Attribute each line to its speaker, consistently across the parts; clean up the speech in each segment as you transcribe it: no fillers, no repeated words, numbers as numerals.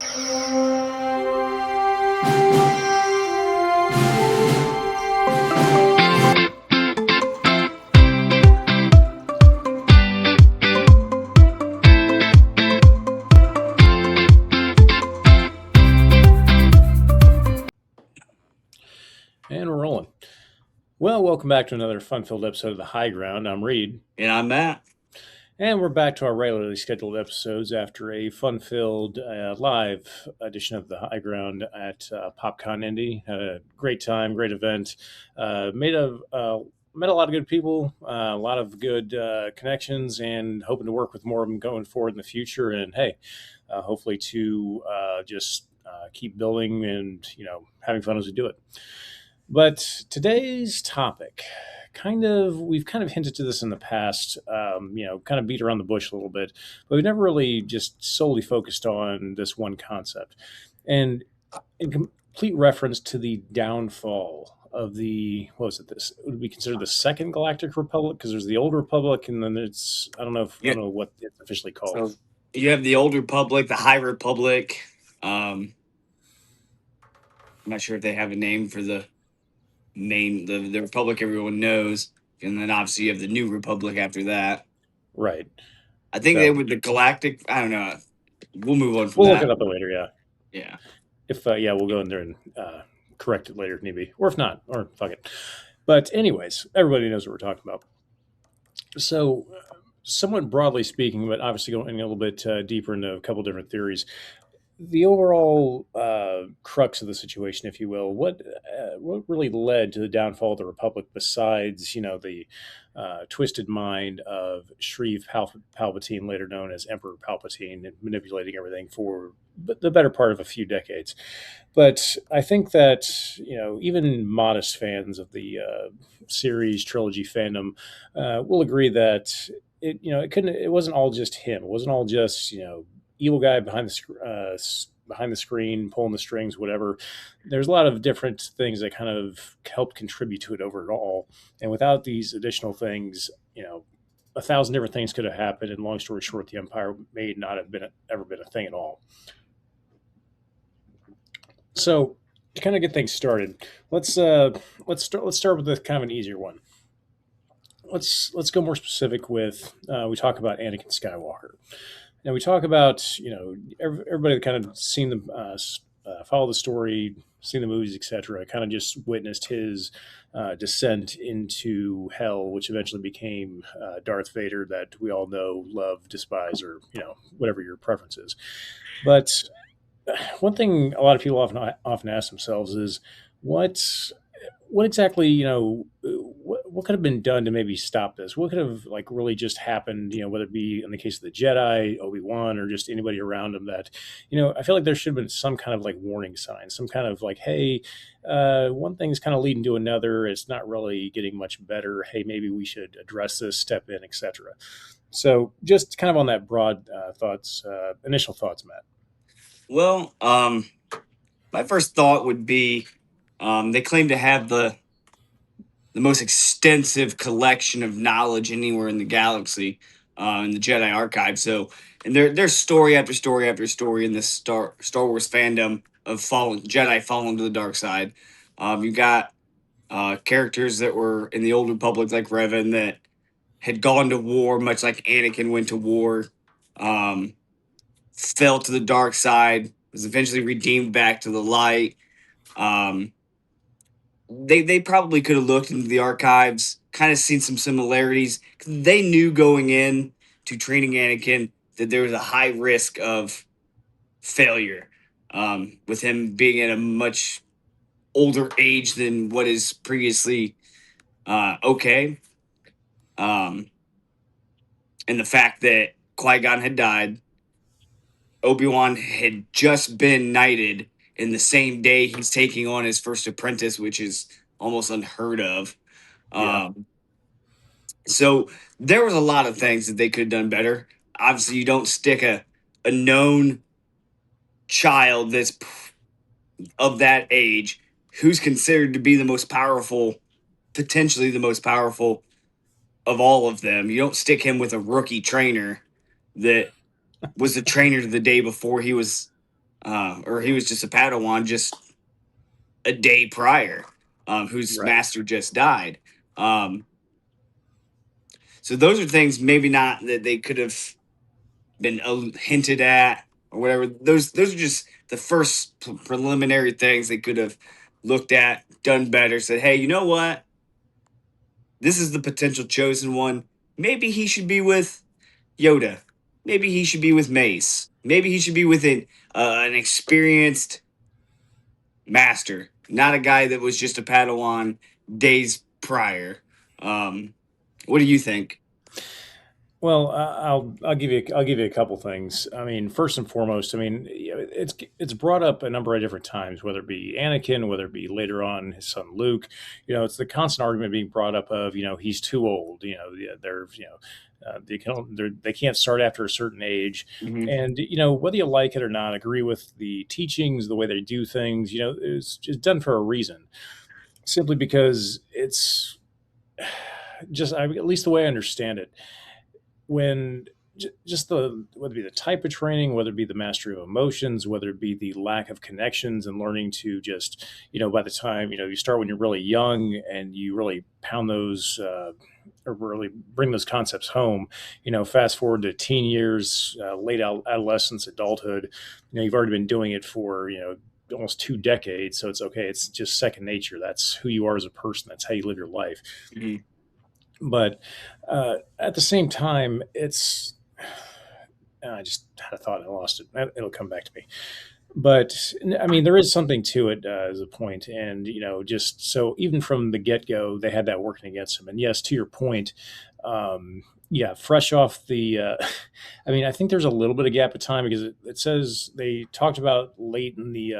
Speaker 1: And we're rolling. Well, welcome back to another fun-filled episode of The High Ground. I'm Reed,
Speaker 2: And I'm Matt.
Speaker 1: and we're back to our regularly scheduled episodes after a fun-filled live edition of The High Ground at PopCon Indy. Had a great time, great event. Met a lot of good people, a lot of good connections, and hoping to work with more of them going forward in the future. And hey, hopefully to just keep building and having fun as we do it. But today's topic, we've kind of hinted to this in the past, kind of beat around the bush a little bit, but we've never really just solely focused on this one concept. And in complete reference to the downfall of what was it? This would be considered the Second Galactic Republic, because there's the Old Republic, and then I don't know what it's officially called.
Speaker 2: So you have the Old Republic, the High Republic. I'm not sure if they have a name for the Republic everyone knows. And then obviously you have the New Republic after that.
Speaker 1: Right.
Speaker 2: I think they were the Galactic. I don't know. We'll move on from
Speaker 1: We'll
Speaker 2: that.
Speaker 1: look it up later, yeah.
Speaker 2: Yeah.
Speaker 1: We'll go in there and correct it later if need be. Or if not, or fuck it. But anyways, everybody knows what we're talking about. So, somewhat broadly speaking, but obviously going a little bit deeper into a couple different theories, the overall crux of the situation, if you will, what really led to the downfall of the Republic besides, the twisted mind of Shreve Palpatine, later known as Emperor Palpatine, and manipulating everything for the better part of a few decades. But I think that, even modest fans of the series trilogy fandom will agree that it wasn't all just him. It wasn't all just, evil guy behind the screen, pulling the strings, whatever. There's a lot of different things that kind of helped contribute to it overall. And without these additional things, 1,000 different things could have happened. And long story short, the Empire may not have ever been a thing at all. So to kind of get things started, let's start with this kind of an easier one. Let's go more specific with we talk about Anakin Skywalker. Now we talk about everybody that kind of seen the follow the story, seen the movies, etc. Kind of just witnessed his descent into hell, which eventually became Darth Vader, that we all know, love, despise, or whatever your preference is. But one thing a lot of people often ask themselves is what exactly what could have been done to maybe stop this? What could have really just happened? Whether it be in the case of the Jedi, Obi-Wan, or just anybody around him that I feel like there should have been some kind of warning sign, some kind of hey, one thing's kind of leading to another. It's not really getting much better. Hey, maybe we should address this, step in, etc. So just kind of on that broad initial thoughts, Matt.
Speaker 2: Well, my first thought would be they claim to have the most extensive collection of knowledge anywhere in the galaxy, in the Jedi archive. So, and there's story after story after story in this Star Wars fandom of Jedi falling to the dark side. You got characters that were in the Old Republic, like Revan, that had gone to war, much like Anakin went to war, fell to the dark side, was eventually redeemed back to the light. They probably could have looked into the archives, kind of seen some similarities. They knew going in to training Anakin that there was a high risk of failure, with him being at a much older age than what is previously okay. And the fact that Qui-Gon had died, Obi-Wan had just been knighted in the same day he's taking on his first apprentice, which is almost unheard of.
Speaker 1: Yeah.
Speaker 2: So there was a lot of things that they could have done better. Obviously, you don't stick a known child that's of that age, who's considered to be potentially the most powerful of all of them. You don't stick him with a rookie trainer that was the trainer the day before he was or he was just a Padawan just a day prior, whose
Speaker 1: Right.
Speaker 2: master just died. Um, so those are things maybe not that they could have been hinted at or whatever. Those are just the first preliminary things they could have looked at, done better, said, hey, you know what? This is the potential chosen one. Maybe he should be with Yoda. Maybe he should be with Mace. Maybe he should be with an experienced master, not a guy that was just a Padawan days prior. Um, what do you think?
Speaker 1: Well, I'll give you a couple things. I mean, first and foremost, I mean, it's brought up a number of different times, whether it be Anakin, whether it be later on his son Luke. It's the constant argument being brought up of he's too old. They're they can't start after a certain age,
Speaker 2: Mm-hmm.
Speaker 1: and whether you like it or not, agree with the teachings, the way they do things. It's just done for a reason, simply because it's just at least the way I understand it when just the whether it be the type of training, whether it be the mastery of emotions, whether it be the lack of connections and learning to just by the time you start when you're really young and you really pound those or really bring those concepts home. Fast forward to teen years, late adolescence, adulthood. You've already been doing it for almost 2 decades, so it's okay. It's just second nature. That's who you are as a person. That's how you live your life.
Speaker 2: Mm-hmm.
Speaker 1: But at the same time, it's I just had a thought and I lost it. It'll come back to me. But I mean, there is something to it as a point, and just so even from the get go, they had that working against them. And yes, to your point, yeah, fresh off the. I mean, I think there's a little bit of gap of time because it says they talked about late in the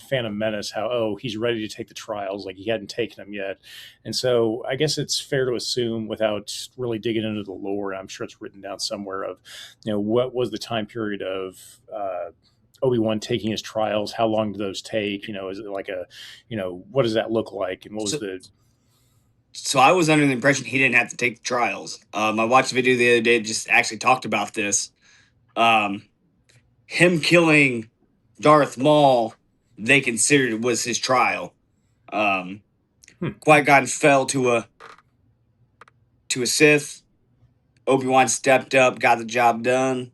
Speaker 1: Phantom Menace how he's ready to take the trials, like he hadn't taken them yet, and so I guess it's fair to assume without really digging into the lore. I'm sure it's written down somewhere of what was the time period of Obi-Wan taking his trials, how long do those take, is it like a what does that look like, and what was
Speaker 2: So,
Speaker 1: the
Speaker 2: so I was under the impression he didn't have to take the trials. I watched a video the other day that just actually talked about this. Um, him killing Darth Maul, they considered was his trial. Um,
Speaker 1: hmm,
Speaker 2: Qui-Gon fell to a Sith. Obi-Wan stepped up, got the job done,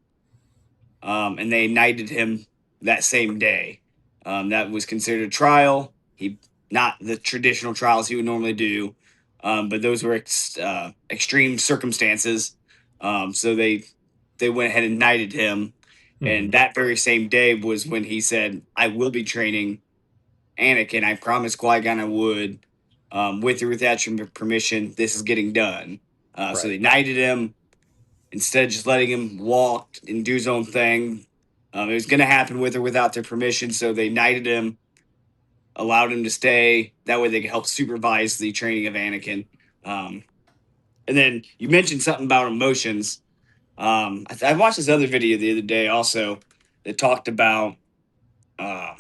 Speaker 2: and they knighted him that same day. That was considered a trial. He not the traditional trials he would normally do, but those were extreme circumstances. So they went ahead and knighted him,
Speaker 1: hmm,
Speaker 2: and that very same day was when he said, "I will be training Anakin. I promised Qui-Gon I would. With or without your permission, this is getting done." So
Speaker 1: right,
Speaker 2: they knighted him instead of just letting him walk and do his own thing. It was going to happen with or without their permission, so they knighted him, allowed him to stay. That way, they could help supervise the training of Anakin. Um, and then you mentioned something about emotions. I watched this other video the other day also that talked about uh,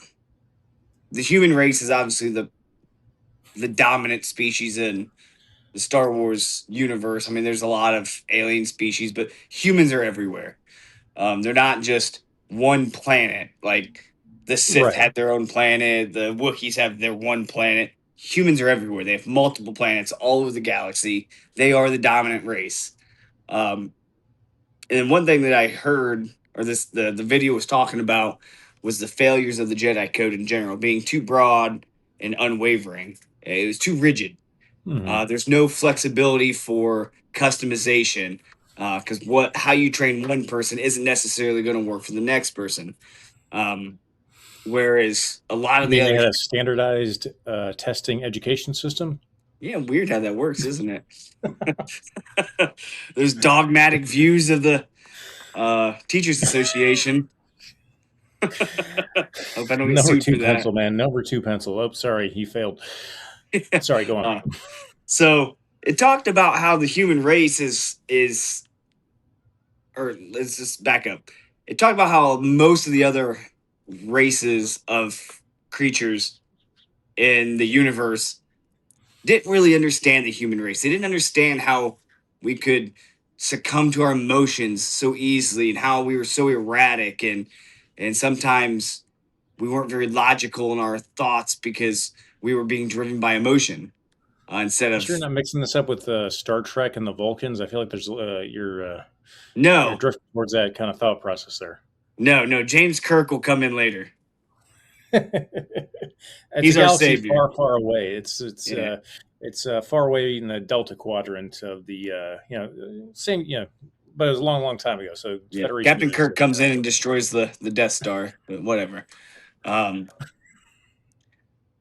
Speaker 2: the human race is obviously the dominant species in the Star Wars universe. I mean, there's a lot of alien species, but humans are everywhere. They're not just one planet. Like the Sith
Speaker 1: right.
Speaker 2: had their own planet, the Wookiees have their one planet. Humans are everywhere. They have multiple planets all over the galaxy. They are the dominant race. Um, and then one thing that I heard, or the video was talking about, was the failures of the Jedi Code in general, being too broad and unwavering. It was too rigid.
Speaker 1: Hmm.
Speaker 2: There's no flexibility for customization because what how you train one person isn't necessarily going to work for the next person. Um, Whereas a lot
Speaker 1: You
Speaker 2: of the
Speaker 1: mean they
Speaker 2: other,
Speaker 1: had a standardized testing education system?
Speaker 2: yeah, weird how that works, isn't it? There's dogmatic views of the teachers association. Hope I don't get
Speaker 1: Number
Speaker 2: sued
Speaker 1: two
Speaker 2: for that.
Speaker 1: pencil, man. Number two pencil. Oh, sorry, he failed. Sorry, go on.
Speaker 2: uh, so it talked about how the human race is or let's just back up. It talked about how most of the other races of creatures in the universe didn't really understand the human race. They didn't understand how we could succumb to our emotions so easily and how we were so erratic and and sometimes we weren't very logical in our thoughts because we were being driven by emotion instead
Speaker 1: You sure you're
Speaker 2: of
Speaker 1: not mixing this up with Star Trek and the Vulcans? I feel like there's you're
Speaker 2: no,
Speaker 1: drifting towards that kind of thought process there.
Speaker 2: no. James Kirk will come in later.
Speaker 1: It's a
Speaker 2: He's our
Speaker 1: galaxy
Speaker 2: savior.
Speaker 1: far, far away.
Speaker 2: Yeah,
Speaker 1: It's far away in the Delta Quadrant of the same but it was a long, long time ago. So
Speaker 2: yeah.
Speaker 1: Federation
Speaker 2: Captain
Speaker 1: didn't
Speaker 2: Kirk
Speaker 1: exist.
Speaker 2: comes in and destroys the Death Star. But whatever. Um,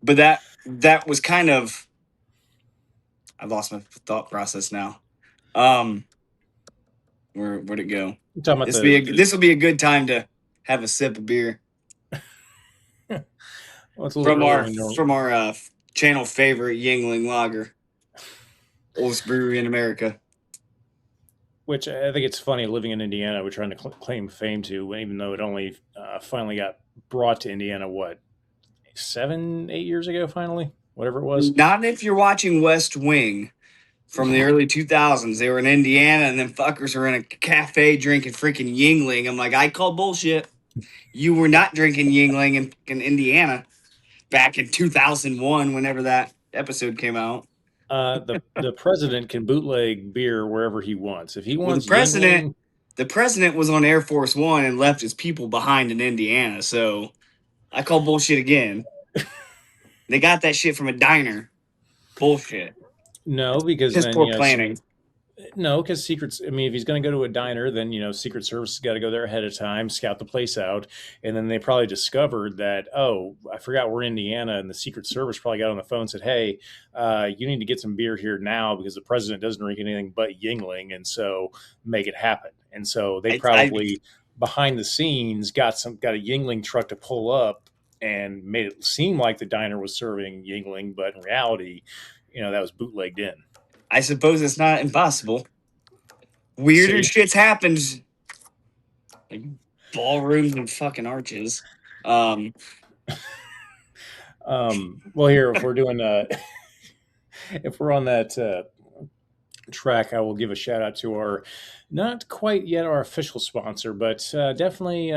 Speaker 2: but that was kind of I've lost my thought process now. Um, where'd it go?
Speaker 1: I'm talking about
Speaker 2: This will be a good time to have a sip of beer
Speaker 1: well, it's a little earlier than normal.
Speaker 2: from our channel favorite Yingling Lager, oldest brewery in America.
Speaker 1: Which I think it's funny living in Indiana. We're trying to claim fame to, even though it only finally got brought to Indiana. What 7, 8 years ago? Finally, whatever it was.
Speaker 2: Not if you're watching West Wing from the early 2000s. They were in Indiana, and then fuckers were in a cafe drinking freaking Yingling. I'm like, I call bullshit. You were not drinking Yingling in Indiana back in 2001, whenever that episode came out.
Speaker 1: The president can bootleg beer wherever he wants. If he
Speaker 2: Well,
Speaker 1: wants Yingling,
Speaker 2: the president was on Air Force One and left his people behind in Indiana. So I call bullshit again. They got that shit from a diner. Bullshit.
Speaker 1: no, because
Speaker 2: Piss
Speaker 1: then
Speaker 2: poor planning.
Speaker 1: no, because secrets. I mean, if he's going to go to a diner, then Secret Service has got to go there ahead of time, scout the place out, and then they probably discovered that I forgot we're in Indiana, and the Secret Service probably got on the phone and said, "Hey, you need to get some beer here now because the president doesn't drink anything but Yingling, and so make it happen." And so they
Speaker 2: I
Speaker 1: probably behind the scenes got a Yingling truck to pull up and made it seem like the diner was serving Yingling, but in reality, that was bootlegged in.
Speaker 2: I suppose it's not impossible. Weirder
Speaker 1: See.
Speaker 2: shit's happened. Like ballrooms and fucking arches.
Speaker 1: Well, here, if we're doing if we're on that track, I will give a shout out to our not quite yet our official sponsor, but definitely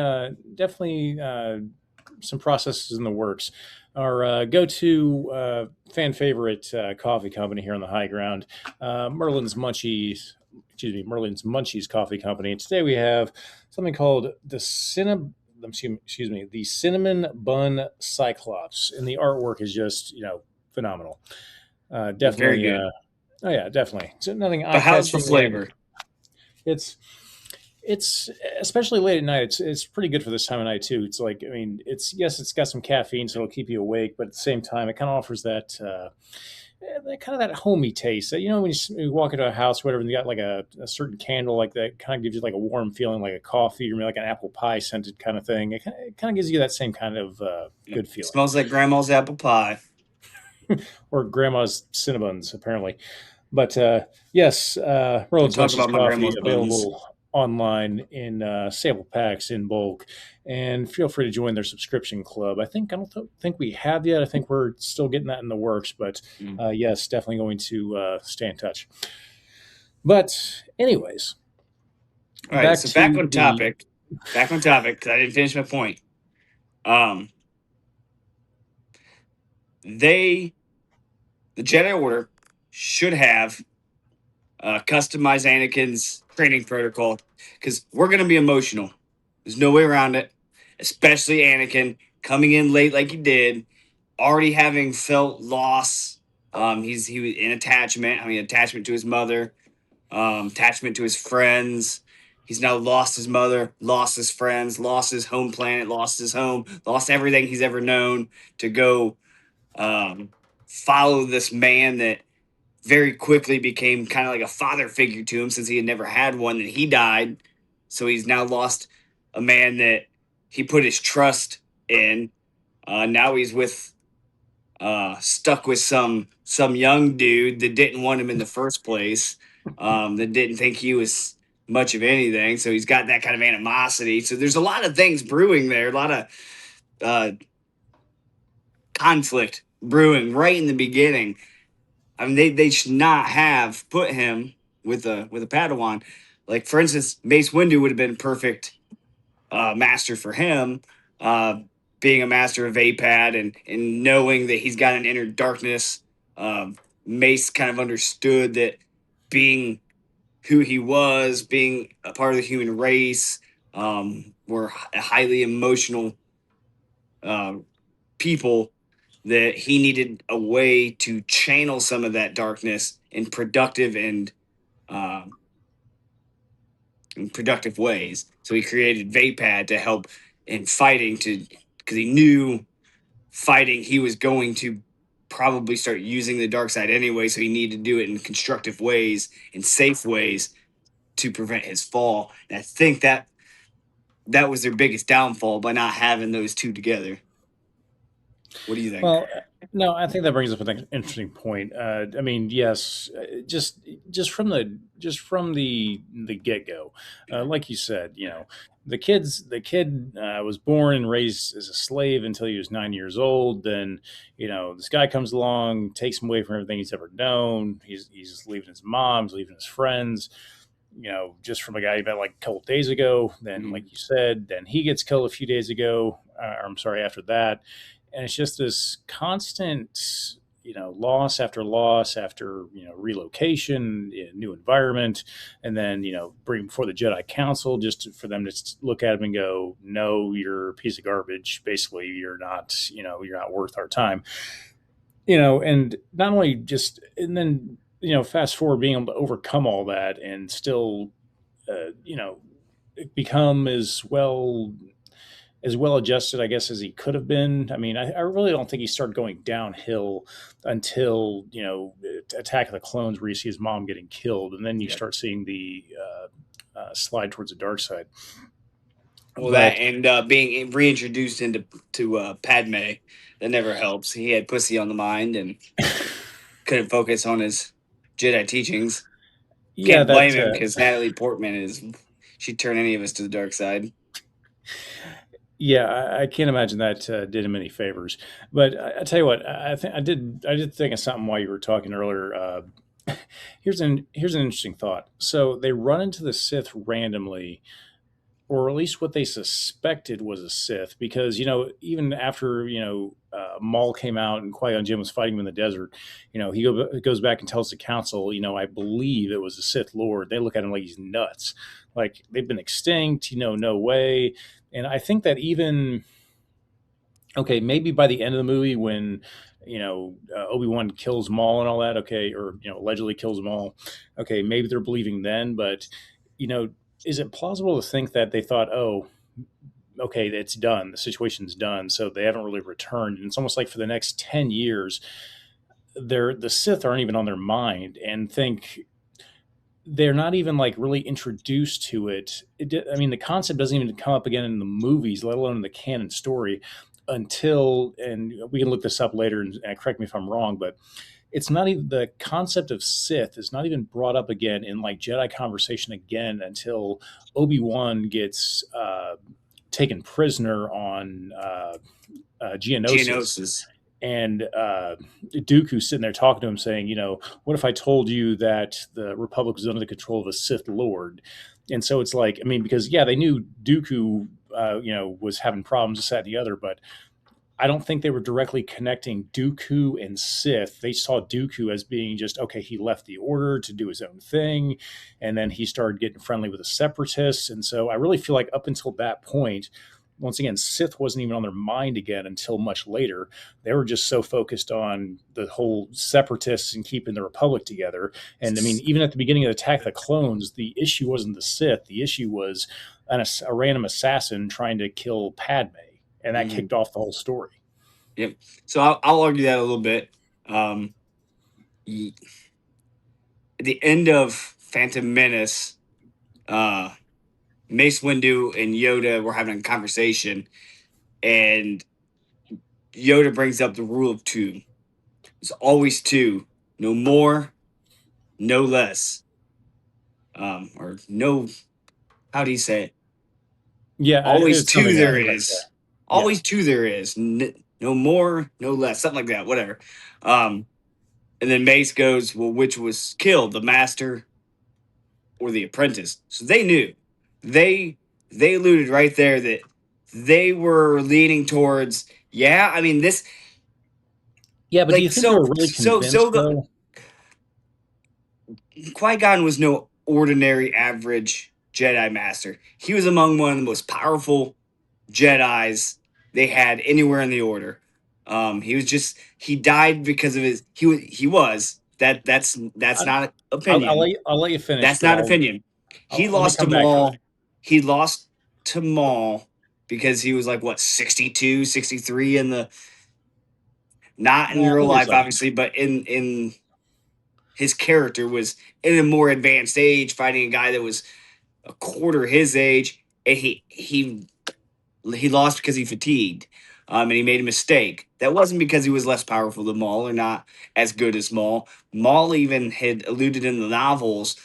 Speaker 1: some processes in the works. Our go-to fan favorite coffee company here on the high ground, Merlin's Munchies. Excuse me, Merlin's Munchies Coffee Company. And today we have something called the the cinnamon bun cyclops, and the artwork is just phenomenal.
Speaker 2: Very
Speaker 1: Definitely.
Speaker 2: good.
Speaker 1: Oh yeah, definitely. So nothing eye
Speaker 2: But how's the
Speaker 1: catching, and
Speaker 2: flavor?
Speaker 1: it's it's especially late at night. It's pretty good for this time of night too. It's like, I mean, it's got some caffeine, so it'll keep you awake, but at the same time, it kind of offers that kind of that homey taste. That when you walk into a house, or whatever, and you got like a certain candle like that, kind of gives you like a warm feeling, like a coffee or maybe like an apple pie scented kind of thing. It kind of gives you that same kind of good feeling,
Speaker 2: Smells like grandma's apple pie.
Speaker 1: or grandma's Cinnabons, apparently. But yes,
Speaker 2: Don't
Speaker 1: Roland's
Speaker 2: talk
Speaker 1: Lunches
Speaker 2: about my
Speaker 1: Coffee
Speaker 2: grandma's buns.
Speaker 1: available online in sample packs in bulk, and feel free to join their subscription club. I don't think we have yet. I think we're still getting that in the works, but
Speaker 2: Mm.
Speaker 1: yes, definitely going to stay in touch. But anyways,
Speaker 2: All right,
Speaker 1: back
Speaker 2: so back
Speaker 1: to
Speaker 2: on
Speaker 1: the
Speaker 2: topic. Back on topic because I didn't finish my point. Um, the Jedi Order should have customized Anakin's training protocol because we're gonna be emotional. There's no way around it. Especially Anakin coming in late like he did, already having felt loss. He was in attachment. I mean, attachment to his mother, attachment to his friends. He's now lost his mother, lost his friends, lost his home planet, lost his home, lost everything he's ever known to go um, follow this man that very quickly became kind of like a father figure to him since he had never had one. That he died, so he's now lost a man that he put his trust in. Now he's stuck with some young dude that didn't want him in the first place, that didn't think he was much of anything. So he's got that kind of animosity. So there's a lot of things brewing there, a lot of uh, conflict brewing right in the beginning. I mean, they should not have put him with a Padawan. Like for instance, Mace Windu would have been perfect master for him, uh, being a master of Apad and knowing that he's got an inner darkness. Mace kind of understood that being who he was, being a part of the human race, were highly emotional uh, people, that he needed a way to channel some of that darkness um, in productive ways. So he created Vapad to help in fighting, to because he knew fighting he was going to probably start using the dark side anyway. So he needed to do it in constructive ways, in safe ways, to prevent his fall. And I think that was their biggest downfall by not having those two together. What do you think?
Speaker 1: Well, no, I think that brings up an interesting point. I mean, yes, just from the get go, like you said, the kid was born and raised as a slave until he was 9 years old. Then, this guy comes along, takes him away from everything he's ever known. He's leaving his mom, he's leaving his friends. Just from a guy he met like a couple of days ago. Then, like
Speaker 2: Mm-hmm.
Speaker 1: you said, then he gets killed a few days ago. Or I'm sorry, after that, and it's just this constant, loss after loss after relocation, new environment, and then bring him before the Jedi Council just for them to look at him and go, "No, you're a piece of garbage. Basically, you're not worth our time." And not only just, and then fast forward being able to overcome all that and still, uh, you know, become as well adjusted, I guess, as he could have been. I mean, I really don't think he started going downhill until Attack of the Clones, where you see his mom getting killed, and then you
Speaker 2: Yep.
Speaker 1: start seeing the slide towards the dark side.
Speaker 2: Well, that
Speaker 1: But
Speaker 2: and being reintroduced into to Padme, that never helps. He had pussy on the mind and couldn't focus on his Jedi teachings.
Speaker 1: yeah,
Speaker 2: Can't blame
Speaker 1: that
Speaker 2: him because Natalie Portman is, she'd turn any of us to the dark side.
Speaker 1: yeah, I can't imagine that did him any favors. But I tell you what, I think I did think of something while you were talking earlier. Here's an interesting thought. So they run into the Sith randomly, or at least what they suspected was a Sith, because even after Maul came out and Qui Gon Jinn was fighting him in the desert, he goes back and tells the council, I believe it was a Sith Lord. They look at him like he's nuts, like they've been extinct, no way. And I think that even, okay, maybe by the end of the movie when Obi-Wan kills Maul and all that, okay, or allegedly kills Maul, okay, maybe they're believing then. But you know is it plausible to think that they thought, oh, okay, it's done, the situation's done, so they haven't really returned, and it's almost like for the next 10 years the Sith aren't even on their mind, and think they're not even like really introduced to I mean, the concept doesn't even come up again in the movies, let alone in the canon story, until, and we can look this up later and correct me if I'm wrong, but it's not even, the concept of Sith is not even brought up again in like Jedi conversation again until Obi-Wan gets taken prisoner on Geonosis,
Speaker 2: Geonosis.
Speaker 1: and Dooku's sitting there talking to him, saying, what if I told you that the Republic was under the control of a Sith Lord? And so it's like, I mean, because yeah, they knew Dooku, was having problems, this, that, and the other, but I don't think they were directly connecting Dooku and Sith. They saw Dooku as being just, okay, he left the Order to do his own thing, and then he started getting friendly with the Separatists. And so I really feel like up until that point, once again, Sith wasn't even on their mind again until much later. They were just so focused on the whole Separatists and keeping the Republic together. And I mean, even at the beginning of Attack of the Clones, the issue wasn't the Sith. The issue was a random assassin trying to kill Padme, and that
Speaker 2: Mm-hmm.
Speaker 1: kicked off the whole story.
Speaker 2: Yep. So I'll argue that a little bit. Um, at the end of Phantom Menace, uh, Mace Windu and Yoda were having a conversation, and Yoda brings up the rule of two. It's always two, no more, no less, or no. How do you say it?
Speaker 1: Yeah,
Speaker 2: Always
Speaker 1: it's something
Speaker 2: two
Speaker 1: like
Speaker 2: there
Speaker 1: that.
Speaker 2: is.
Speaker 1: Yeah.
Speaker 2: Always two there is. No more, no less. Something like that. Whatever. Um, and then Mace goes, well, which was killed, the master or the apprentice? So they knew. They they alluded right there that they were leaning towards, yeah, I mean, this,
Speaker 1: Yeah, but do you
Speaker 2: like,
Speaker 1: think they were really convinced though?
Speaker 2: Qui-Gon was no ordinary average Jedi Master. He was among one of the most powerful Jedi's they had anywhere in the Order. He was just he died because of his he was that's
Speaker 1: I,
Speaker 2: not opinion.
Speaker 1: I'll let you finish,
Speaker 2: That's
Speaker 1: but
Speaker 2: not opinion. He
Speaker 1: let me
Speaker 2: lost to
Speaker 1: come back to it.
Speaker 2: Maul. He lost to Maul because he was like what 62, 63 in the not in
Speaker 1: Nah,
Speaker 2: real
Speaker 1: he was
Speaker 2: life
Speaker 1: like,
Speaker 2: obviously, but in his character was in a more advanced age fighting a guy that was a quarter his age, and he lost because he fatigued, and he made a mistake. That wasn't because he was less powerful than Maul or not as good as Maul. Maul even had alluded in the novels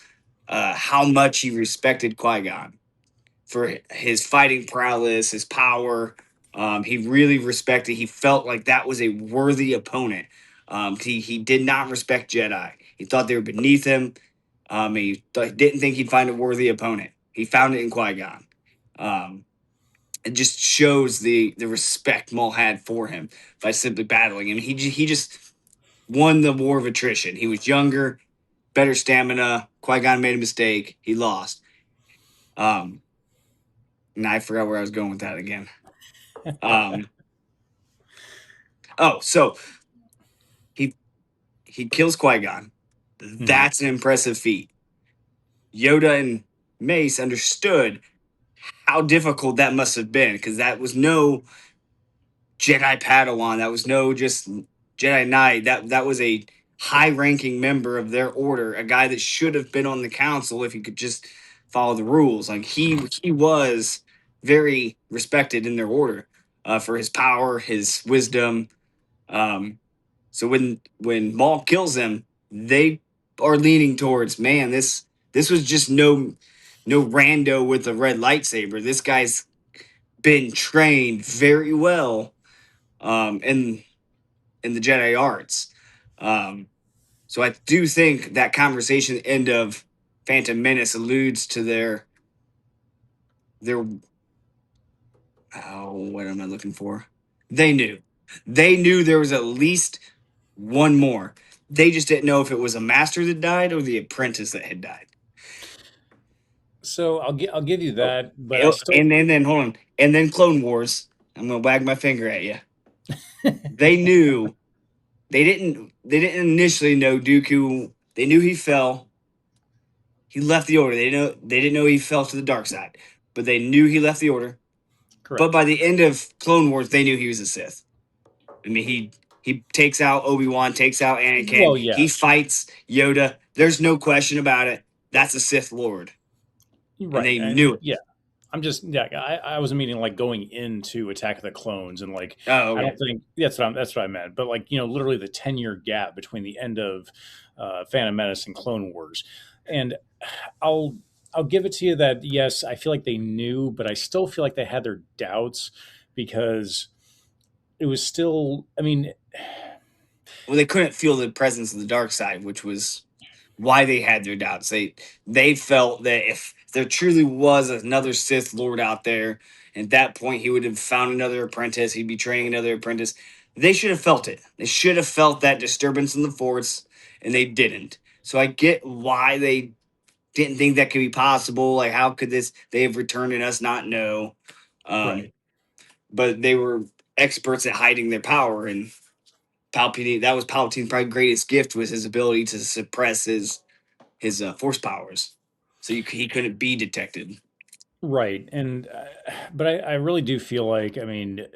Speaker 2: how much he respected Qui Gon for his fighting prowess, his power. He really respected. He felt like that was a worthy opponent. He did not respect Jedi. He thought they were beneath him. Didn't think he'd find a worthy opponent. He found it in Qui Gon. Um, it just shows the respect Maul had for him by simply battling him. He just won the war of attrition. He was younger, better stamina. Qui Gon made a mistake. He lost. Um, and I forgot where I was going with that again. Um, so he he kills Qui Gon.
Speaker 1: hmm.
Speaker 2: That's an impressive feat. Yoda and Mace understood how difficult that must have been because that was no Jedi Padawan. That was no just Jedi Knight. That was a high-ranking member of their order, a guy that should have been on the council if he could just follow the rules. Like he was very respected in their order for his power, his wisdom. Um, so when Maul kills him, they are leaning towards, man, this was just no rando with a red lightsaber. This guy's been trained very well in the Jedi arts. Um, so I do think that conversation end of Phantom Menace alludes to their what am I looking for? They knew. They knew there was at least one more. They just didn't know if it was a master that died or the apprentice that had died.
Speaker 1: So I'll give you
Speaker 2: Oh,
Speaker 1: that, but I still
Speaker 2: and then hold on. And then Clone Wars. I'm gonna wag my finger at you. They knew they didn't initially know Dooku. They knew he fell. He left the order. They didn't know he fell to the dark side, but they knew he left the order. But
Speaker 1: correct.
Speaker 2: by the end of Clone Wars, they knew he was a Sith. I mean, he takes out Obi-Wan, takes out
Speaker 1: Well,
Speaker 2: Anakin. He
Speaker 1: yes,
Speaker 2: fights Yoda. There's no question about it. That's a Sith Lord,
Speaker 1: you're
Speaker 2: and
Speaker 1: right.
Speaker 2: they knew it.
Speaker 1: Yeah, I wasn't meaning like going into Attack of the Clones and like
Speaker 2: Oh,
Speaker 1: I
Speaker 2: okay.
Speaker 1: don't think that's what I meant. But like literally the 10-year gap between the end of Phantom Menace and Clone Wars, and I'll I'll give it to you that yes, I feel like they knew, but I still feel like they had their doubts because it was still. I mean,
Speaker 2: Well, they couldn't feel the presence of the dark side, which was why they had their doubts. They felt that if there truly was another Sith Lord out there, at that point he would have found another apprentice. He'd be training another apprentice. They should have felt it. They should have felt that disturbance in the Force, and they didn't. So I get why they didn't think that could be possible. Like, how could this they have returned and us not know? Um,
Speaker 1: right.
Speaker 2: but they were experts at hiding their power, and Palpatine. That was Palpatine's probably greatest gift was his ability to suppress his force powers, so he couldn't be detected.
Speaker 1: Right. And, but I really do feel like, I mean,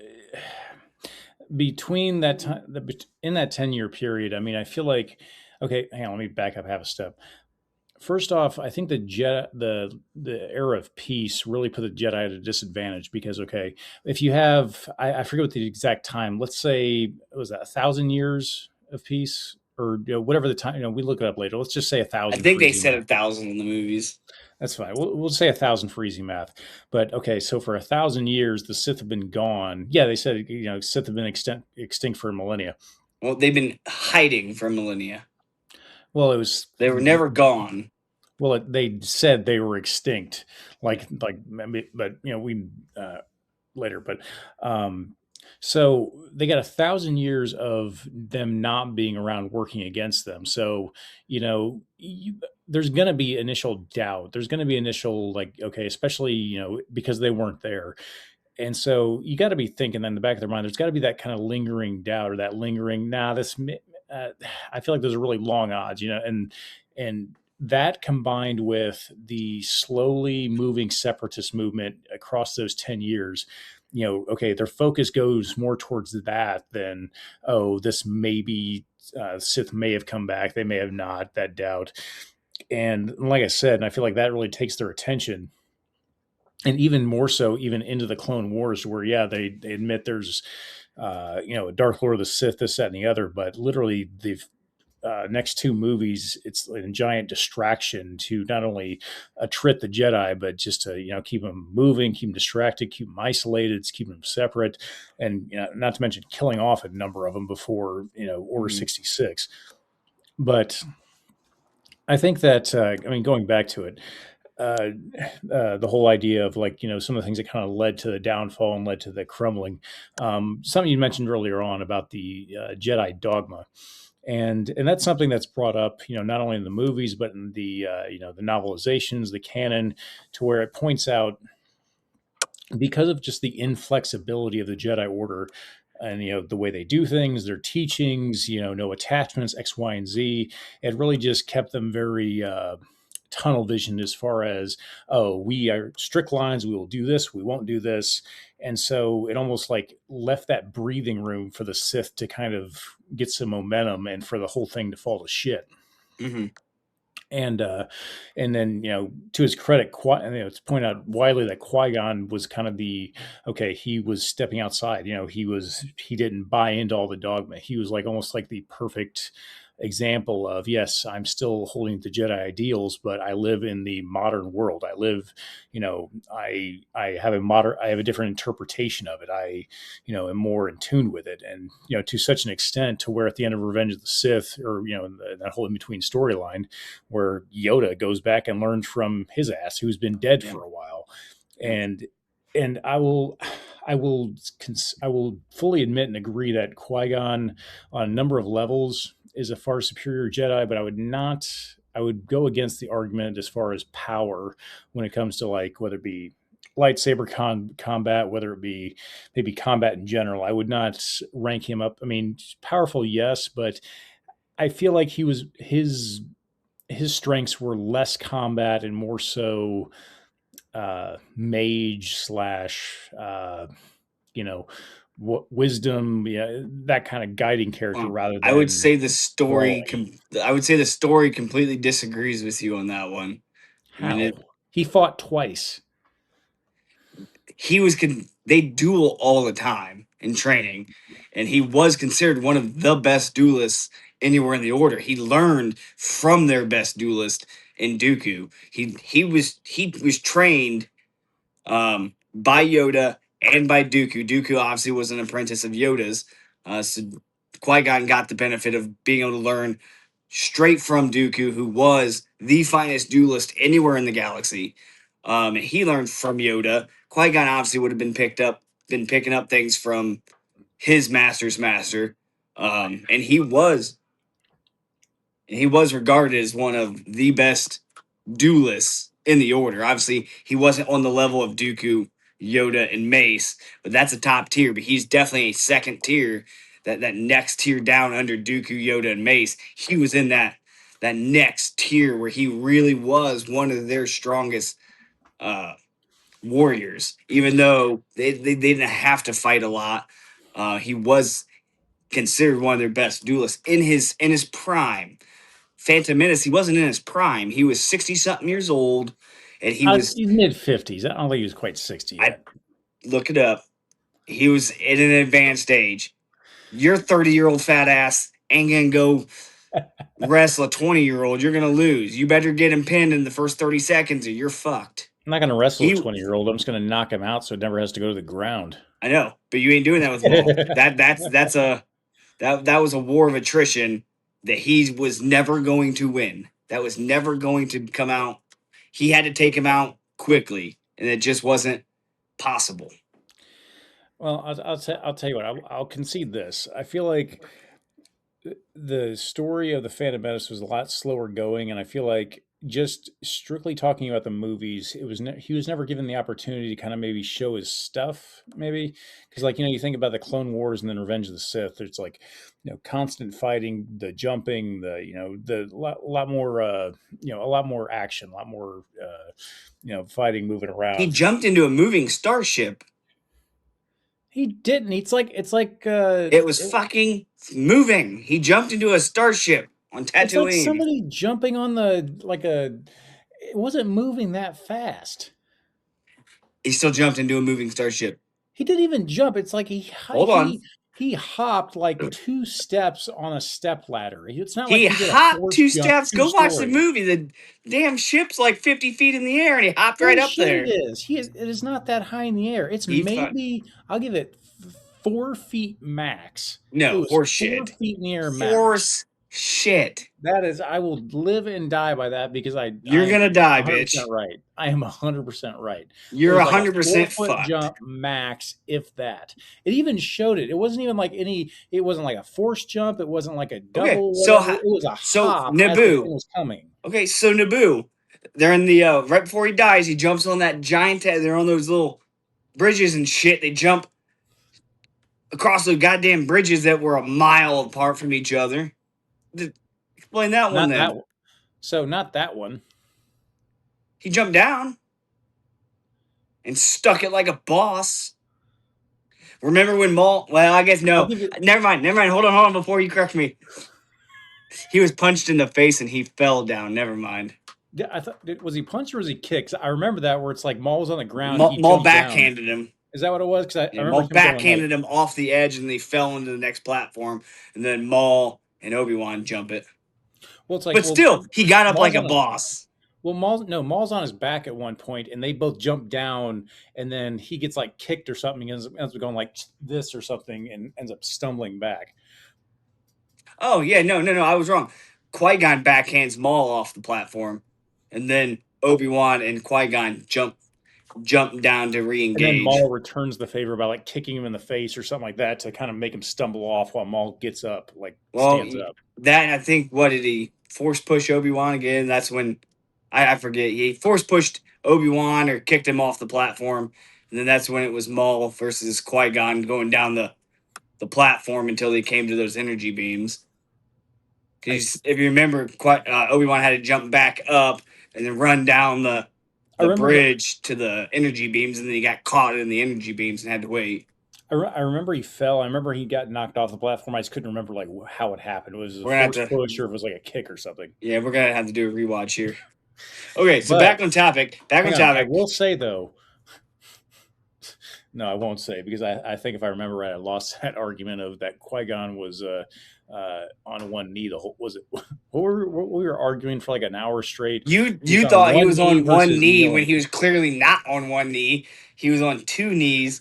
Speaker 1: between that time, in that 10-year period, I mean, I feel like, okay, hang on, let me back up half a step. First off, I think the era of peace really put the Jedi at a disadvantage because okay, if you have I forget what the exact time. Let's say was that 1,000 years of peace or whatever the time. We look it up later. Let's just say a
Speaker 2: I
Speaker 1: thousand
Speaker 2: think
Speaker 1: for
Speaker 2: they
Speaker 1: easy
Speaker 2: said
Speaker 1: math.
Speaker 2: 1,000 in the movies.
Speaker 1: That's fine. We'll say 1,000 for easy math. But okay, so for 1,000 years, the Sith have been gone. Yeah, they said Sith have been extinct for millennia.
Speaker 2: Well, they've been hiding for millennia.
Speaker 1: Well, it was
Speaker 2: They were never gone.
Speaker 1: Well, they said they were extinct, like, but we later, but um, so they got 1,000 years of them not being around working against them. So there's going to be initial doubt. There's going to be initial like, okay, especially because they weren't there. And so you got to be thinking in the back of their mind, there's got to be that kind of lingering doubt or that lingering, uh, I feel like those are really long odds, and that combined with the slowly moving separatist movement across those 10 years, okay, their focus goes more towards that than, oh, this maybe Sith may have come back. They may have not, that doubt. And like I said, and I feel like that really takes their attention, and even more so even into the Clone Wars, where yeah, they admit there's a Dark Lord of the Sith, this, that, and the other, but literally the next two movies, it's a giant distraction to not only attrit the Jedi, but just to keep them moving, keep them distracted, keep them isolated, keep them separate, and not to mention killing off a number of them before Order
Speaker 2: Mhm.
Speaker 1: 66. But I think that going back to it, uh, the whole idea of like some of the things that kind of led to the downfall and led to the crumbling. Something you mentioned earlier on about the Jedi dogma, and that's something that's brought up not only in the movies but in the the novelizations, the canon, to where it points out, because of just the inflexibility of the Jedi Order and the way they do things, their teachings, no attachments, X, Y, and Z. It really just kept them very tunnel vision as far as, oh, we are strict lines. We will do this. We won't do this. And so it almost like left that breathing room for the Sith to kind of get some momentum and for the whole thing to fall to shit.
Speaker 2: Mhm.
Speaker 1: And and then to his credit, to point out widely that Qui-Gon was kind of the, okay, he was stepping outside. He didn't buy into all the dogma. He was like almost like the perfect example of, yes, I'm still holding the Jedi ideals, but I live in the modern world. I live, I have a different interpretation of it. I am more in tune with it, and to such an extent to where at the end of Revenge of the Sith, or that whole in between storyline, where Yoda goes back and learns from his ass, who's been dead
Speaker 2: Yep.
Speaker 1: for a while.
Speaker 2: Yep.
Speaker 1: And I will fully admit and agree that Qui-Gon on a number of levels is a far superior Jedi, but I would go against the argument as far as power when it comes to, like, whether it be lightsaber combat, whether it be maybe combat in general. I would not rank him up. I mean, powerful, yes, but I feel like his strengths were less combat and more so mage slash you know wisdom, yeah, that kind of guiding character
Speaker 2: Well,
Speaker 1: rather
Speaker 2: I would
Speaker 1: than
Speaker 2: say the story.
Speaker 1: brawling.
Speaker 2: I would say the story completely disagrees with you on that one. I mean,
Speaker 1: How he fought twice.
Speaker 2: they duel all the time in training, and he was considered one of the best duelists anywhere in the order. He learned from their best duelist in Dooku. He was trained by Yoda and by Dooku. Dooku obviously was an apprentice of Yoda's, so Qui Gon got the benefit of being able to learn straight from Dooku, who was the finest duelist anywhere in the galaxy. And he learned from Yoda. Qui Gon obviously would have been picking up things from his master's master, and he was regarded as one of the best duelists in the order. Obviously, he wasn't on the level of Dooku, Yoda, and Mace, but that's a top tier. But he's definitely a second tier, that next tier down under Dooku, Yoda, and Mace. He was in that next tier where he really was one of their strongest uh, warriors. Even though they didn't have to fight a lot, he was considered one of their best duelists in his prime. Phantom Menace, he wasn't in his prime. He was 60 something years old, and he was,
Speaker 1: He's mid 50s. I don't think he was quite 60
Speaker 2: I
Speaker 1: yet.
Speaker 2: look it up. He was in an advanced age. Your 30-year-old fat ass ain't gonna go wrestle a 20-year-old. You're gonna lose. You better get him pinned in the first 30 seconds or you're fucked.
Speaker 1: I'm not going to wrestle a
Speaker 2: He
Speaker 1: 20-year-old. I'm just going to knock him out so it never has to go to the ground.
Speaker 2: I know, but you ain't doing that with Maul. That's a that was a war of attrition that he was never going to win. that was never going to come out. He had to take him out quickly, and it just wasn't possible.
Speaker 1: Well, I'll tell you what. I'll concede this. I feel like the story of the Phantom Menace was a lot slower going, and I feel like just strictly talking about the movies, he was never given the opportunity to kind of maybe show his stuff, maybe because like you think about the Clone Wars and then Revenge of the Sith, it's like constant fighting, the jumping, the lot more a lot more action, a lot more fighting, moving
Speaker 2: He
Speaker 1: around.
Speaker 2: jumped into a moving starship.
Speaker 1: He didn't. It's like
Speaker 2: It was fucking moving. He jumped into a starship on
Speaker 1: it's like
Speaker 2: Tatooine.
Speaker 1: somebody jumping on the like a. It wasn't moving that fast.
Speaker 2: He still jumped into a moving starship.
Speaker 1: He didn't even jump. It's like
Speaker 2: Hold on.
Speaker 1: he hopped like two steps on a step ladder. It's not like
Speaker 2: He
Speaker 1: he did a
Speaker 2: hopped
Speaker 1: force
Speaker 2: two
Speaker 1: jump
Speaker 2: steps.
Speaker 1: two
Speaker 2: Go watch the
Speaker 1: stories.
Speaker 2: movie. The damn ship's like 50 feet in the air, and he hopped right up
Speaker 1: Bullshit! It
Speaker 2: there.
Speaker 1: is. It is not that high in the air. It's
Speaker 2: He thought,
Speaker 1: maybe I'll give it 4 feet max. It
Speaker 2: no,
Speaker 1: was
Speaker 2: horse
Speaker 1: 4
Speaker 2: shit.
Speaker 1: feet in the air max.
Speaker 2: Horse shit.
Speaker 1: That is, I will live and die by that because I
Speaker 2: You're
Speaker 1: am
Speaker 2: gonna die,
Speaker 1: 100%
Speaker 2: bitch.
Speaker 1: right. I am 100% right. It
Speaker 2: You're
Speaker 1: was like a
Speaker 2: 100%
Speaker 1: 4 foot
Speaker 2: fucked.
Speaker 1: jump max, if that. It even showed it. It wasn't even like it wasn't like a force jump. It wasn't like a
Speaker 2: Okay,
Speaker 1: double, whatever. It was a
Speaker 2: so
Speaker 1: hop as the thing
Speaker 2: Naboo.
Speaker 1: was coming.
Speaker 2: Okay, so Naboo. They're in the right before he dies. He jumps on that giant. They're on those little bridges and shit. They jump across the goddamn bridges that were a mile apart from each other. Explain that one
Speaker 1: Not that
Speaker 2: then.
Speaker 1: one. So, not that one.
Speaker 2: He jumped down and stuck it like a boss. Remember when Maul? Well, I guess
Speaker 1: I'll
Speaker 2: no.
Speaker 1: give you.
Speaker 2: Never mind. Never mind. Hold on before you correct me. He was punched in the face and he fell down. Never mind.
Speaker 1: I thought, was he punched or was he kicked? I remember that where it's like Maul was on the ground, he
Speaker 2: Maul
Speaker 1: jumped down.
Speaker 2: backhanded him.
Speaker 1: Is that what it was? Because I
Speaker 2: Yeah,
Speaker 1: remember
Speaker 2: Maul
Speaker 1: him going like,
Speaker 2: backhanded him off the edge and they fell into the next platform. And then Maul and Obi-Wan jump it.
Speaker 1: well, it's like,
Speaker 2: But
Speaker 1: well,
Speaker 2: still, he got up
Speaker 1: Maul's
Speaker 2: like a
Speaker 1: on a
Speaker 2: boss.
Speaker 1: Well, Maul's on his back at one point, and they both jump down, and then he gets like kicked or something, and ends up going like this or something, and ends up stumbling back.
Speaker 2: Oh, yeah. No. I was wrong. Qui-Gon backhands Maul off the platform. And then Obi-Wan and Qui-Gon jump down to
Speaker 1: And then
Speaker 2: re-engage.
Speaker 1: Maul returns the favor by like kicking him in the face or something like that to kind of make him stumble off while Maul gets up, like
Speaker 2: Well,
Speaker 1: stands up.
Speaker 2: that I think what did he force push Obi-Wan again? That's when I forget. He force pushed Obi-Wan or kicked him off the platform, and then that's when it was Maul versus Qui-Gon going down the platform until they came to those energy beams. Because if you remember, Obi-Wan had to jump back up and then run down
Speaker 1: I
Speaker 2: the
Speaker 1: remember that.
Speaker 2: bridge to the energy beams, and then he got caught in the energy beams and had to wait.
Speaker 1: I remember he fell. I remember he got knocked off the platform. I just couldn't remember like how it happened. Was it a
Speaker 2: We're gonna have
Speaker 1: force
Speaker 2: to,
Speaker 1: push or if it was like a kick or something?
Speaker 2: yeah, we're gonna have to do a rewatch here. Okay, so
Speaker 1: But
Speaker 2: back on topic.
Speaker 1: hang on, I will say though. No, I won't say because I think if I remember right, I lost that argument of that Qui Gon was on one knee. The whole was it? What we were arguing for like an hour straight. He was
Speaker 2: You
Speaker 1: on
Speaker 2: thought he
Speaker 1: one
Speaker 2: was
Speaker 1: knee
Speaker 2: on one
Speaker 1: versus
Speaker 2: knee when
Speaker 1: kneeling.
Speaker 2: he was clearly not on one knee. He was on two knees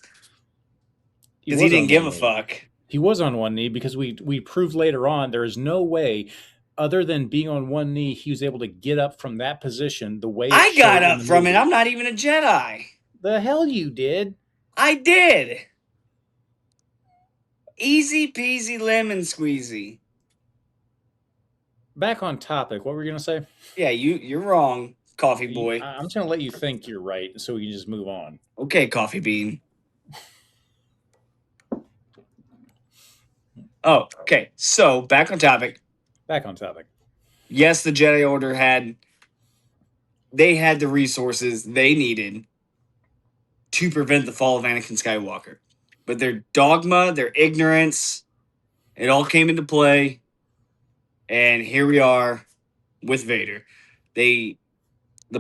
Speaker 1: He
Speaker 2: because he
Speaker 1: was
Speaker 2: didn't
Speaker 1: on
Speaker 2: give
Speaker 1: one
Speaker 2: a
Speaker 1: knee.
Speaker 2: fuck.
Speaker 1: He was on one knee because we proved later on there is no way other than being on one knee he was able to get up from that position the way it
Speaker 2: I got
Speaker 1: showed in
Speaker 2: up
Speaker 1: the
Speaker 2: from it.
Speaker 1: movie.
Speaker 2: I'm not even a Jedi.
Speaker 1: The hell you did.
Speaker 2: I did. Easy peasy lemon squeezy.
Speaker 1: Back on topic. What were you gonna say?
Speaker 2: Yeah, you're wrong, coffee boy.
Speaker 1: I'm just gonna let you think you're right so we can just move on.
Speaker 2: Okay, coffee bean. Oh, okay. So back on topic.
Speaker 1: Back on topic.
Speaker 2: Yes, the Jedi Order had the resources they needed to prevent the fall of Anakin Skywalker. But their dogma, their ignorance, it all came into play. And here we are with Vader. The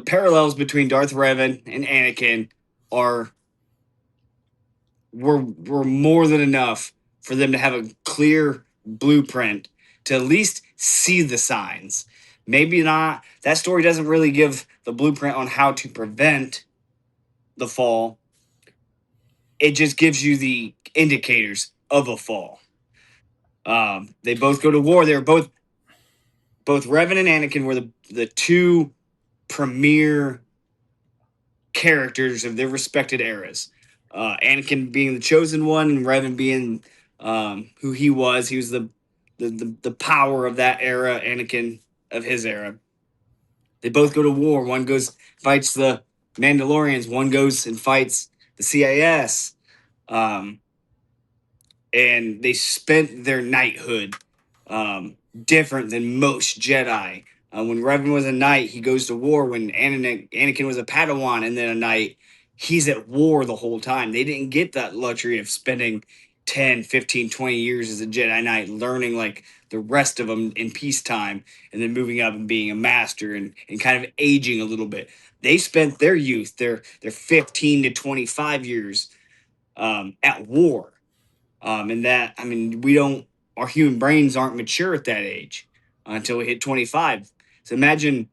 Speaker 2: parallels between Darth Revan and Anakin are were more than enough for them to have a clear blueprint to at least see the signs. Maybe not. That story doesn't really give the blueprint on how to prevent the fall. It just gives you the indicators of a fall. They both go to war. They were both both Revan and Anakin were the two premier characters of their respected eras. Anakin being the chosen one, and Revan being who he was. He was the power of that era. Anakin of his era. They both go to war. One goes fights the Mandalorians. One goes and fights the CIS. Um, and they spent their knighthood different than most Jedi. When Revan was a knight, he goes to war. When Anakin was a Padawan and then a knight, he's at war the whole time. They didn't get that luxury of spending 10, 15, 20 years as a Jedi Knight, learning like the rest of them in peacetime, and then moving up and being a master and kind of aging a little bit. They spent their youth, their 15 to 25 years at war. And that, I mean, our human brains aren't mature at that age until we hit 25. So imagine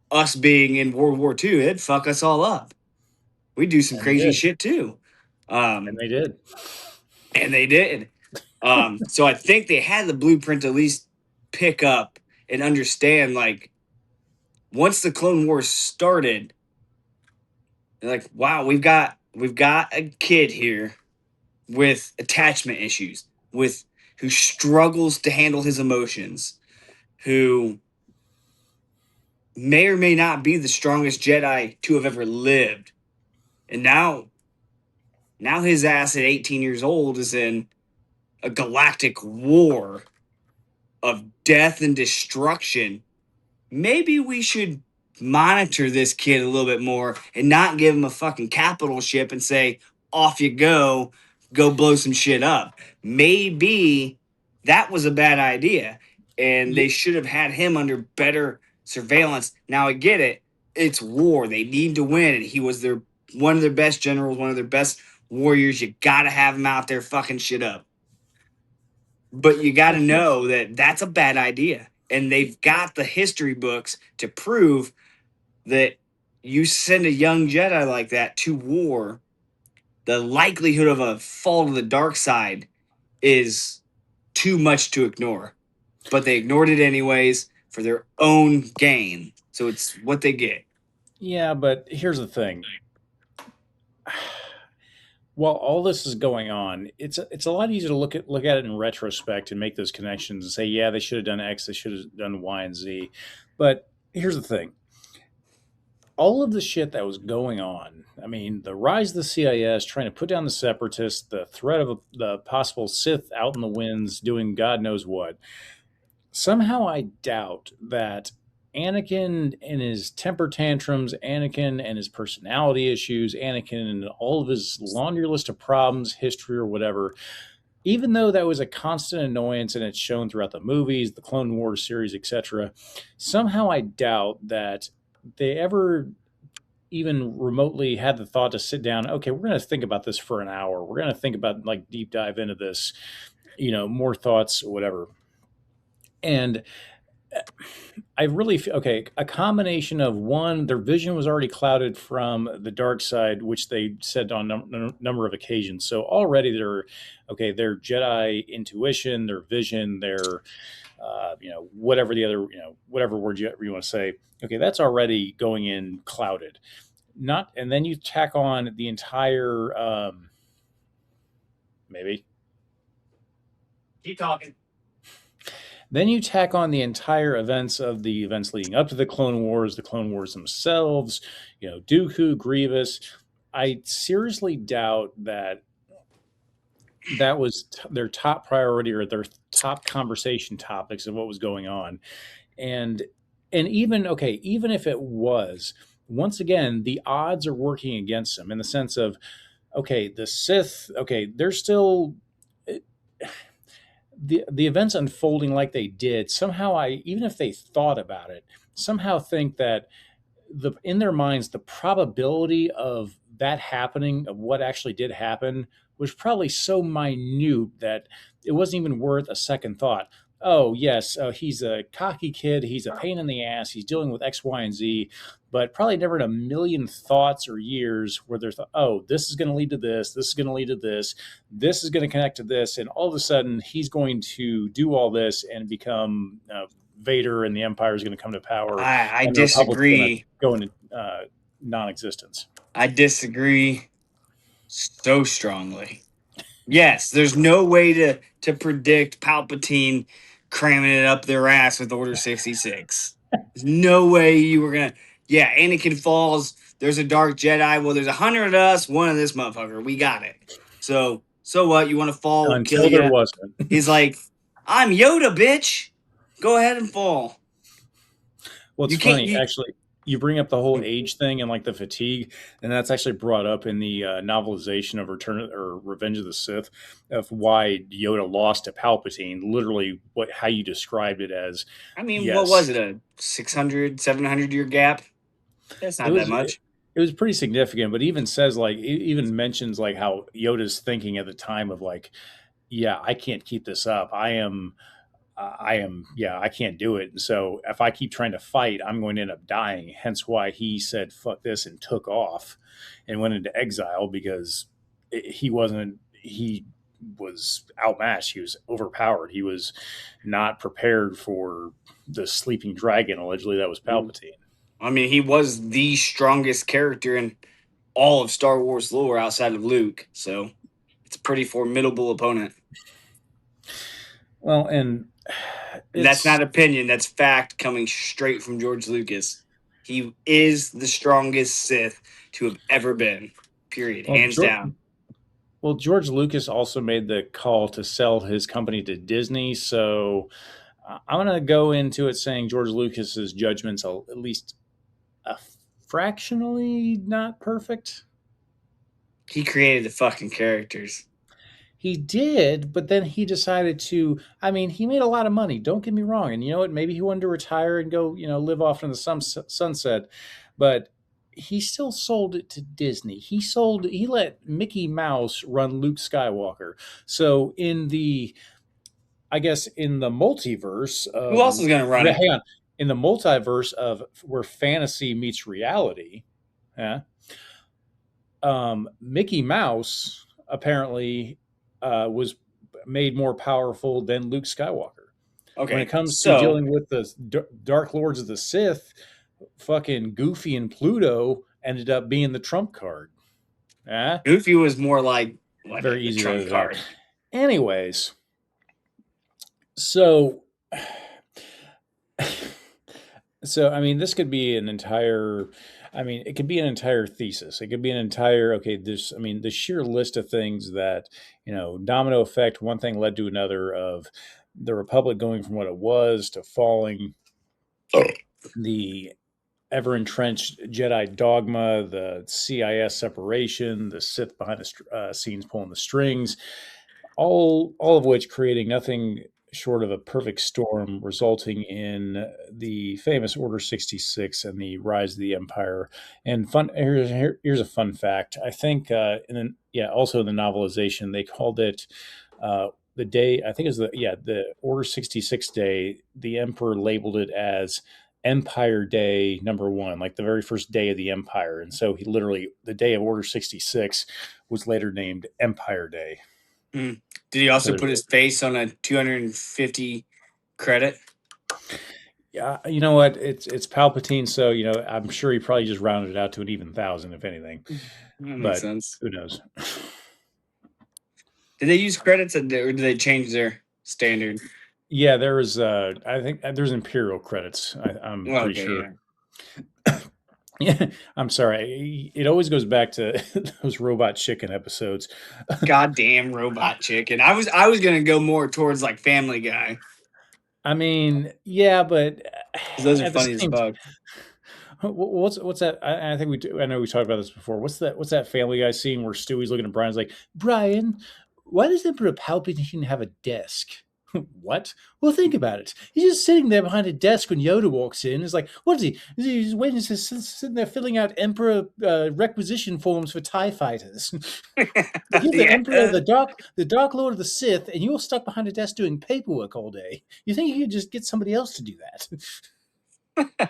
Speaker 2: us being in World War II, it'd fuck us all up. We do some
Speaker 1: And they
Speaker 2: crazy
Speaker 1: did.
Speaker 2: shit too.
Speaker 1: And they did.
Speaker 2: And they did. So I think they had the blueprint to at least pick up and understand, like, once the Clone Wars started, they're like, wow, we've got a kid here with attachment issues, with who struggles to handle his emotions, who may or may not be the strongest Jedi to have ever lived. And now his ass at 18 years old is in a galactic war of death and destruction. Maybe we should monitor this kid a little bit more and not give him a fucking capital ship and say, off you go blow some shit up. Maybe that was a bad idea and they should have had him under better surveillance. Now I get it. It's war. They need to win. And he was one of their best generals, one of their best warriors. You got to have him out there fucking shit up. But you got to know that that's a bad idea. And they've got the history books to prove that you send a young Jedi like that to war, the likelihood of a fall to the dark side is too much to ignore. But they ignored it anyways for their own gain. So it's what they get.
Speaker 1: Yeah, but here's the thing. While all this is going on, it's a lot easier to look at it in retrospect and make those connections and say, yeah, they should have done X, they should have done Y and Z. But here's the thing. All of the shit that was going on, I mean, the rise of the CIS, trying to put down the separatists, the threat of the possible Sith out in the winds doing God knows what. Somehow I doubt that Anakin and his temper tantrums, Anakin and his personality issues, Anakin and all of his laundry list of problems, history, or whatever, even though that was a constant annoyance and it's shown throughout the movies, the Clone Wars series, etc., somehow I doubt that they ever even remotely had the thought to sit down, okay, we're going to think about this for an hour. We're going to think about, like, deep dive into this, more thoughts, whatever. And I really feel, okay, a combination of one, their vision was already clouded from the dark side, which they said on a number of occasions. So already their Jedi intuition, their vision, their, whatever the other, whatever word you want to say, okay, that's already going in clouded. And then you tack on the entire, maybe.
Speaker 2: Keep talking.
Speaker 1: Then you tack on the entire events leading up to the Clone Wars themselves, Dooku, Grievous. I seriously doubt that was their top priority or their top conversation topics of what was going on. And even if it was, once again, the odds are working against them in the sense of, okay, the Sith, okay, they're still the events unfolding like they did. Somehow even if they thought about it, somehow think that in their minds, the probability of that happening, of what actually did happen, was probably so minute that it wasn't even worth a second thought. Oh, yes, he's a cocky kid. He's a pain in the ass. He's dealing with X, Y, and Z, but probably never in a million thoughts or years where there's, oh, this is going to lead to this. This is going to lead to this. This is going to connect to this. And all of a sudden, he's going to do all this and become Vader and the Empire is going to come to power,
Speaker 2: I
Speaker 1: and the Republic's going to
Speaker 2: disagree.
Speaker 1: go into non-existence.
Speaker 2: I disagree so strongly. Yes, there's no way to predict Palpatine cramming it up their ass with Order 66. There's no way you were gonna. Yeah, Anakin falls. There's a dark Jedi. Well, there's 100 of us. One of this motherfucker. We got it. So what? You want to fall? We'll kill
Speaker 1: Until there
Speaker 2: you.
Speaker 1: wasn't.
Speaker 2: He's like, I'm Yoda, bitch. Go ahead and fall.
Speaker 1: Well, it's
Speaker 2: You can't.
Speaker 1: funny, actually. You bring up the whole age thing and like the fatigue, and that's actually brought up in the novelization of Return or Revenge of the Sith, of why Yoda lost to Palpatine. Literally, how you described it as.
Speaker 2: I mean, what
Speaker 1: Yes,
Speaker 2: was it? A 600, 700 year gap? That's
Speaker 1: it
Speaker 2: not that
Speaker 1: was.
Speaker 2: much.
Speaker 1: It was pretty significant, but even says like it even mentions like how Yoda's thinking at the time of like, yeah, I can't keep this up. Yeah, I can't do it. And so if I keep trying to fight, I'm going to end up dying. Hence why he said, fuck this, and took off and went into exile because he was outmatched. He was overpowered. He was not prepared for the sleeping dragon, allegedly, that was Palpatine.
Speaker 2: I mean, he was the strongest character in all of Star Wars lore outside of Luke, so it's a pretty formidable opponent.
Speaker 1: Well, and
Speaker 2: that's not opinion, that's fact coming straight from George Lucas. He is the strongest Sith to have ever been, period, hands down.
Speaker 1: Well, George Lucas also made the call to sell his company to Disney, so I'm going to go into it saying George Lucas's judgment's at least fractionally not perfect.
Speaker 2: He created the fucking characters.
Speaker 1: He did, but then he decided to. I mean, he made a lot of money. Don't get me wrong, and you know what? Maybe he wanted to retire and go, live off in the sunset. But he still sold it to Disney. He let Mickey Mouse run Luke Skywalker. So I guess in the multiverse,
Speaker 2: who else is going to run it?
Speaker 1: Hang on, in the multiverse of where fantasy meets reality, Mickey Mouse apparently was made more powerful than Luke Skywalker.
Speaker 2: Okay,
Speaker 1: when it comes to dealing with the Dark Lords of the Sith, fucking Goofy and Pluto ended up being the trump card.
Speaker 2: Goofy was more like
Speaker 1: very easy trump card. Anyways, so I mean, this could be an entire. I mean, it could be an entire thesis. It could be an entire, the sheer list of things that, domino effect, one thing led to another of the Republic going from what it was to falling, the ever entrenched Jedi dogma, the CIS separation, the Sith behind the scenes pulling the strings, all of which creating nothing short of a perfect storm, resulting in the famous Order 66 and the rise of the Empire. And here's a fun fact. I think, also in the novelization, they called it the day. I think it was the Order 66 day. The Emperor labeled it as Empire Day #1, like the very first day of the Empire. And so he literally, the day of Order 66 was later named Empire Day.
Speaker 2: Mm. Did he also put his face on a 250 credit?
Speaker 1: Yeah, you know what? It's Palpatine, so I'm sure he probably just rounded it out to an even 1,000, if anything.
Speaker 2: That makes sense.
Speaker 1: Who knows?
Speaker 2: Did they use credits, or did they change their standard?
Speaker 1: Yeah, there was. I think there's Imperial credits. I'm pretty sure. Yeah, I'm sorry. It always goes back to those Robot Chicken episodes.
Speaker 2: Goddamn Robot Chicken. I was gonna go more towards like Family Guy.
Speaker 1: I mean, yeah, but
Speaker 2: those are funny as fuck.
Speaker 1: What's that? I think I know we talked about this before. What's that Family Guy scene where Stewie's looking at Brian's like, Brian, why does Emperor Palpatine have a desk? What? Well, think about it. He's just sitting there behind a desk when Yoda walks in. It's like, what is he? He's waiting, sitting there filling out Emperor requisition forms for TIE fighters. You're the Emperor, the Dark Lord of the Sith, and you're stuck behind a desk doing paperwork all day. You think you could just get somebody else to do
Speaker 2: that?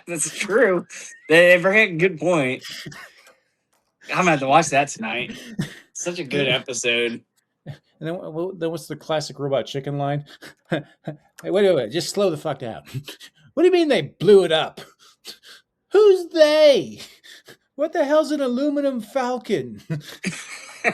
Speaker 2: That's true. They forget. Good point. I'm gonna have to watch that tonight. Such a good episode.
Speaker 1: And then what's the classic Robot Chicken line? Hey, wait, just slow the fuck down. What do you mean they blew it up? Who's they? What the hell's an aluminum falcon?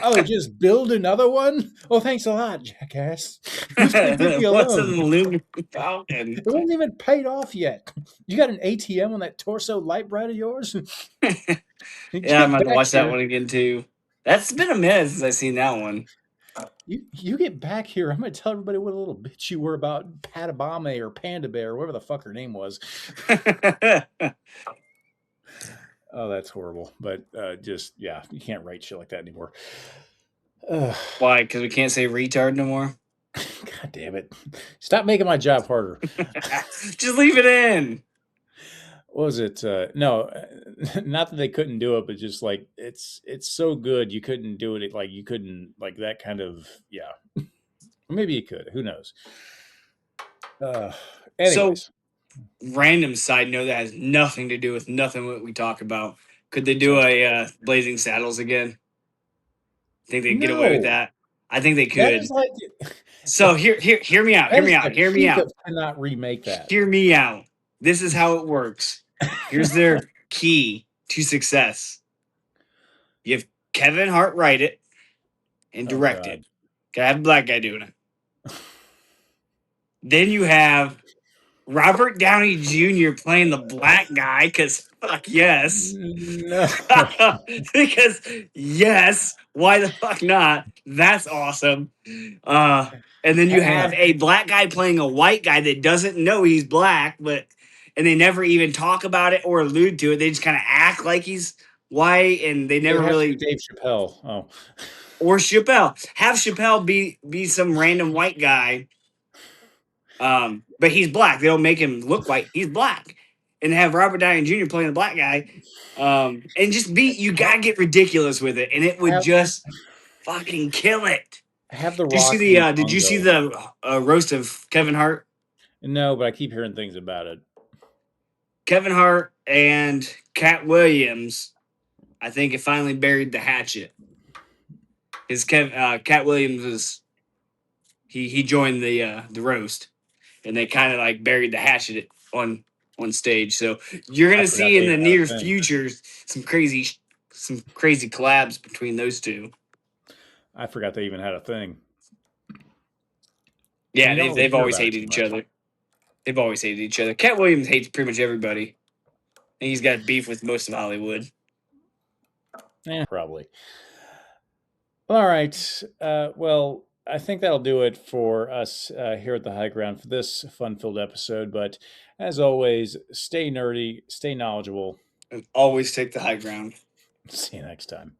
Speaker 1: Oh, just build another one? Oh, thanks a lot, jackass. Who's going to leave me
Speaker 2: What's an
Speaker 1: alone?
Speaker 2: aluminum falcon?
Speaker 1: It wasn't even paid off yet. You got an ATM on that torso light bright of yours?
Speaker 2: Yeah, I'm
Speaker 1: Get
Speaker 2: about to
Speaker 1: back
Speaker 2: watch that
Speaker 1: here.
Speaker 2: one again too. That's been a minute since I've seen that one.
Speaker 1: You get back here. I'm going to tell everybody what a little bitch you were about Patabame or Panda Bear, or whatever the fuck her name was. Oh, that's horrible. But just, yeah, you can't write shit like that anymore.
Speaker 2: Why? Because we can't say retard no more?
Speaker 1: God damn it. Stop making my job harder.
Speaker 2: Just leave it in.
Speaker 1: What was it? No, not that they couldn't do it, but just like it's so good you couldn't do it. Like you couldn't like that kind of yeah. Maybe you could. Who knows? Uh,
Speaker 2: So,
Speaker 1: anyways,
Speaker 2: random side note that has nothing to do with nothing what we talk about. Could they do
Speaker 1: sounds
Speaker 2: a Blazing Saddles again? Think they'd get away with
Speaker 1: no.
Speaker 2: that? I think they
Speaker 1: That
Speaker 2: could.
Speaker 1: is like
Speaker 2: So hear me out. Hear
Speaker 1: that is
Speaker 2: me
Speaker 1: the
Speaker 2: out. Hear me
Speaker 1: peak
Speaker 2: out.
Speaker 1: of cannot remake that.
Speaker 2: Hear me out. This is how it works. Here's their key to success. You have Kevin Hart write it and
Speaker 1: Oh
Speaker 2: direct it.
Speaker 1: God.
Speaker 2: Gotta have a black guy doing it. Then you have Robert Downey Jr. playing the black guy because fuck yes.
Speaker 1: No.
Speaker 2: Because yes, why the fuck not? That's awesome. And then you
Speaker 1: Hang
Speaker 2: have
Speaker 1: on.
Speaker 2: a black guy playing a white guy that doesn't know he's black, and they never even talk about it or allude to it. They just kind of act like he's white, and they
Speaker 1: It
Speaker 2: never
Speaker 1: has to be
Speaker 2: really.
Speaker 1: Dave Chappelle. Oh.
Speaker 2: Or Chappelle, have Chappelle be some random white guy, but he's black. They don't make him look white. He's black, and have Robert Downey Jr. playing the black guy, and just be. You gotta get ridiculous with it, and it would
Speaker 1: Have
Speaker 2: just fucking kill it.
Speaker 1: have the
Speaker 2: Did you see
Speaker 1: Rock be
Speaker 2: the? Did you see
Speaker 1: Mongo.
Speaker 2: the roast of Kevin Hart?
Speaker 1: No, but I keep hearing things about it.
Speaker 2: Kevin Hart and Cat Williams, I think, it finally buried the hatchet. His Cat Williams was he joined the roast, and they kind of like buried the hatchet on stage. So you're
Speaker 1: I
Speaker 2: gonna
Speaker 1: forgot
Speaker 2: see
Speaker 1: they
Speaker 2: in the
Speaker 1: even had a
Speaker 2: near
Speaker 1: thing.
Speaker 2: future some crazy collabs between those two.
Speaker 1: I forgot they even had a thing.
Speaker 2: Yeah,
Speaker 1: You don't really
Speaker 2: they've
Speaker 1: hear
Speaker 2: always
Speaker 1: about it
Speaker 2: hated
Speaker 1: too
Speaker 2: each
Speaker 1: much.
Speaker 2: other. They've always hated each other. Cat Williams hates pretty much everybody, and he's got beef with most of Hollywood.
Speaker 1: Probably. All right. Well, I think that'll do it for us here at the High Ground for this fun-filled episode. But as always, stay nerdy, stay knowledgeable.
Speaker 2: And always take the high ground.
Speaker 1: See you next time.